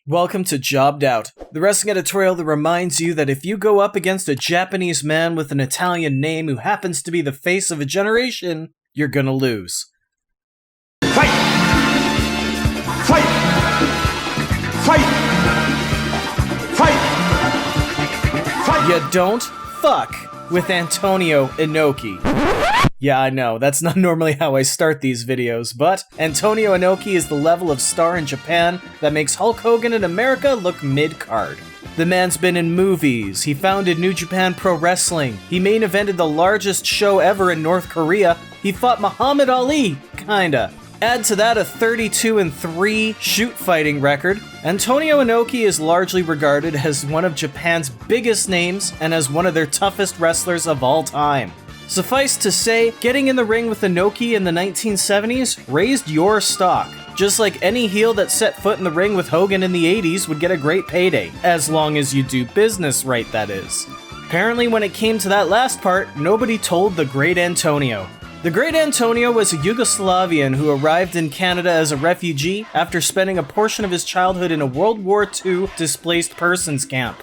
Welcome to Jobbed Out, the wrestling editorial that reminds you that if you go up against a Japanese man with an Italian name who happens to be the face of a generation, you're gonna lose. Fight! Fight! Fight! Fight! Fight! You don't fuck with Antonio Inoki. Yeah, I know, that's not normally how I start these videos, but Antonio Inoki is the level of star in Japan that makes Hulk Hogan in America look mid-card. The man's been in movies, he founded New Japan Pro Wrestling, he main evented the largest show ever in North Korea, he fought Muhammad Ali, kinda. Add to that a 32-3 shoot fighting record, Antonio Inoki is largely regarded as one of Japan's biggest names and as one of their toughest wrestlers of all time. Suffice to say, getting in the ring with Inoki in the 1970s raised your stock. Just like any heel that set foot in the ring with Hogan in the 80s would get a great payday, as long as you do business right, that is. Apparently when it came to that last part, nobody told the Great Antonio. The Great Antonio was a Yugoslavian who arrived in Canada as a refugee after spending a portion of his childhood in a World War II displaced persons camp.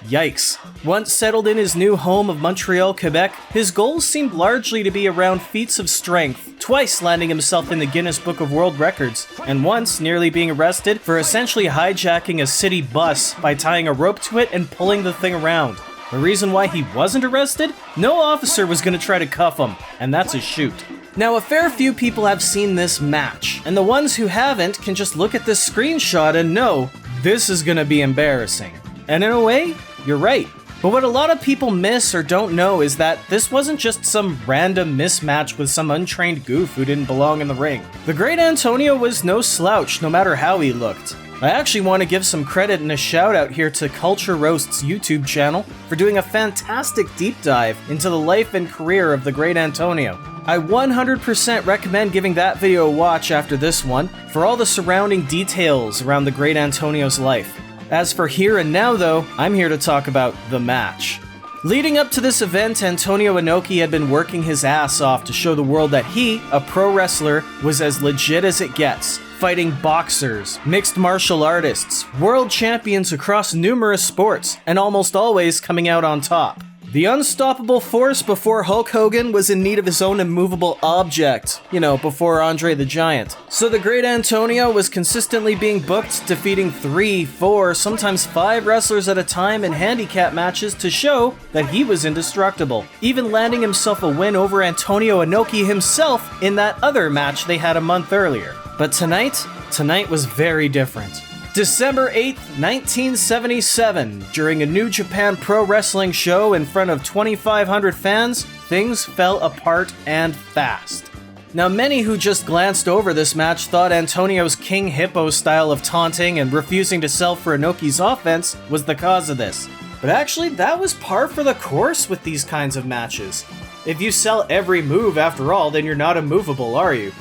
Yikes. Once settled in his new home of Montreal, Quebec, his goals seemed largely to be around feats of strength, twice landing himself in the Guinness Book of World Records, and once nearly being arrested for essentially hijacking a city bus by tying a rope to it and pulling the thing around. The reason why he wasn't arrested? No officer was gonna try to cuff him, and that's a shoot. Now, a fair few people have seen this match, and the ones who haven't can just look at this screenshot and know this is gonna be embarrassing. And in a way, you're right. But what a lot of people miss or don't know is that this wasn't just some random mismatch with some untrained goof who didn't belong in the ring. The Great Antonio was no slouch, no matter how he looked. I actually want to give some credit and a shout out here to Culture Roast's YouTube channel for doing a fantastic deep dive into the life and career of the Great Antonio. I 100% recommend giving that video a watch after this one for all the surrounding details around the Great Antonio's life. As for here and now though, I'm here to talk about the match. Leading up to this event, Antonio Inoki had been working his ass off to show the world that he, a pro wrestler, was as legit as it gets, fighting boxers, mixed martial artists, world champions across numerous sports, and almost always coming out on top. The unstoppable force before Hulk Hogan was in need of his own immovable object, before Andre the Giant. So the Great Antonio was consistently being booked, defeating 3, 4, sometimes 5 wrestlers at a time in handicap matches to show that he was indestructible, even landing himself a win over Antonio Inoki himself in that other match they had a month earlier. But tonight was very different. December 8th, 1977, during a New Japan Pro Wrestling show in front of 2,500 fans, things fell apart and fast. Now, many who just glanced over this match thought Antonio's King Hippo style of taunting and refusing to sell for Inoki's offense was the cause of this. But actually, that was par for the course with these kinds of matches. If you sell every move after all, then you're not immovable, are you?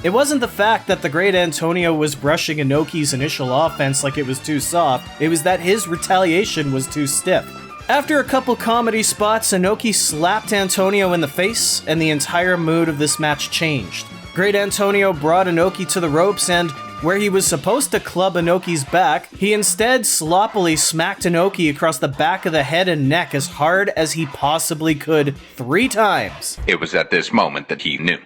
It wasn't the fact that the Great Antonio was brushing Inoki's initial offense like it was too soft, it was that his retaliation was too stiff. After a couple comedy spots, Inoki slapped Antonio in the face, and the entire mood of this match changed. Great Antonio brought Inoki to the ropes, and where he was supposed to club Inoki's back, he instead sloppily smacked Inoki across the back of the head and neck as hard as he possibly could 3 times. It was at this moment that he knew.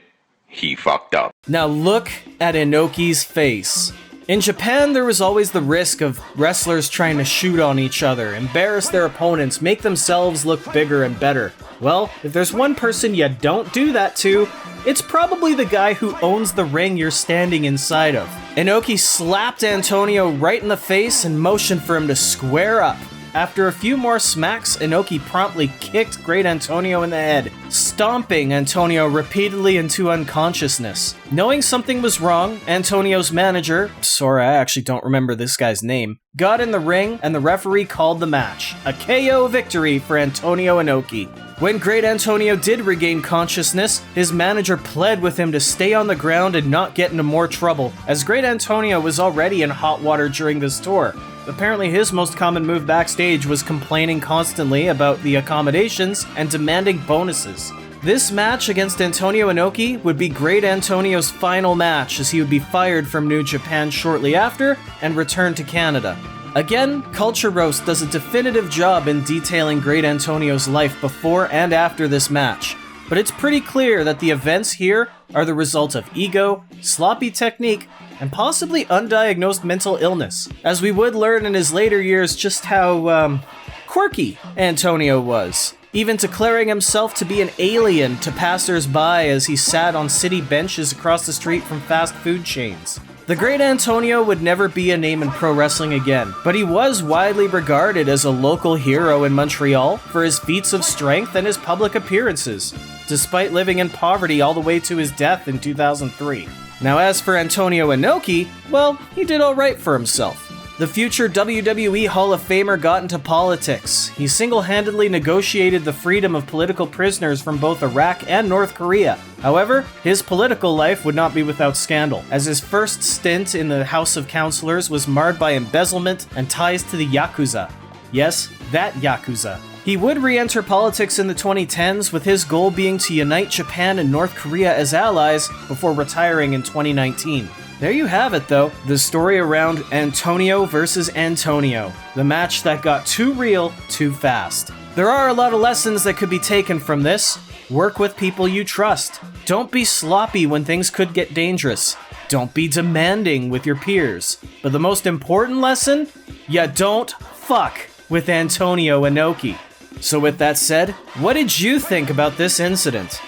He fucked up. Now look at Inoki's face. In Japan, there was always the risk of wrestlers trying to shoot on each other, embarrass their opponents, make themselves look bigger and better. Well, if there's one person you don't do that to, it's probably the guy who owns the ring you're standing inside of. Inoki slapped Antonio right in the face and motioned for him to square up. After a few more smacks, Inoki promptly kicked Great Antonio in the head, stomping Antonio repeatedly into unconsciousness. Knowing something was wrong, Antonio's manager, sorry, I actually don't remember this guy's name, got in the ring and the referee called the match. A KO victory for Antonio Inoki. When Great Antonio did regain consciousness, his manager pled with him to stay on the ground and not get into more trouble, as Great Antonio was already in hot water during this tour. Apparently his most common move backstage was complaining constantly about the accommodations and demanding bonuses. This match against Antonio Inoki would be Great Antonio's final match, as he would be fired from New Japan shortly after and return to Canada. Again, Culture Roast does a definitive job in detailing Great Antonio's life before and after this match, but it's pretty clear that the events here are the result of ego, sloppy technique, and possibly undiagnosed mental illness, as we would learn in his later years just how, quirky Antonio was, even declaring himself to be an alien to passers-by as he sat on city benches across the street from fast food chains. The Great Antonio would never be a name in pro wrestling again, but he was widely regarded as a local hero in Montreal for his feats of strength and his public appearances, despite living in poverty all the way to his death in 2003. Now as for Antonio Inoki, well, he did alright for himself. The future WWE Hall of Famer got into politics. He single-handedly negotiated the freedom of political prisoners from both Iraq and North Korea. However, his political life would not be without scandal, as his first stint in the House of Councilors was marred by embezzlement and ties to the Yakuza. Yes, that Yakuza. He would re-enter politics in the 2010s, with his goal being to unite Japan and North Korea as allies before retiring in 2019. There you have it though, the story around Antonio versus Antonio, the match that got too real too fast. There are a lot of lessons that could be taken from this. Work with people you trust. Don't be sloppy when things could get dangerous. Don't be demanding with your peers. But the most important lesson? Ya don't fuck with Antonio Inoki. So with that said, what did you think about this incident?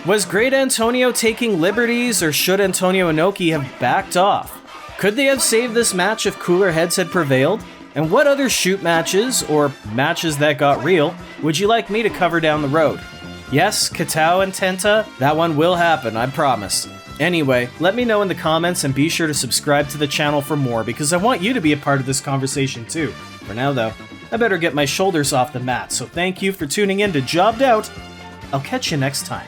Was Great Antonio taking liberties, or should Antonio Inoki have backed off? Could they have saved this match if cooler heads had prevailed? And what other shoot matches, or matches that got real, would you like me to cover down the road? Yes, Katao and Tenta, that one will happen, I promise. Anyway, let me know in the comments and be sure to subscribe to the channel for more, because I want you to be a part of this conversation too. For now though, I better get my shoulders off the mat, so thank you for tuning in to Jobbed Out. I'll catch you next time.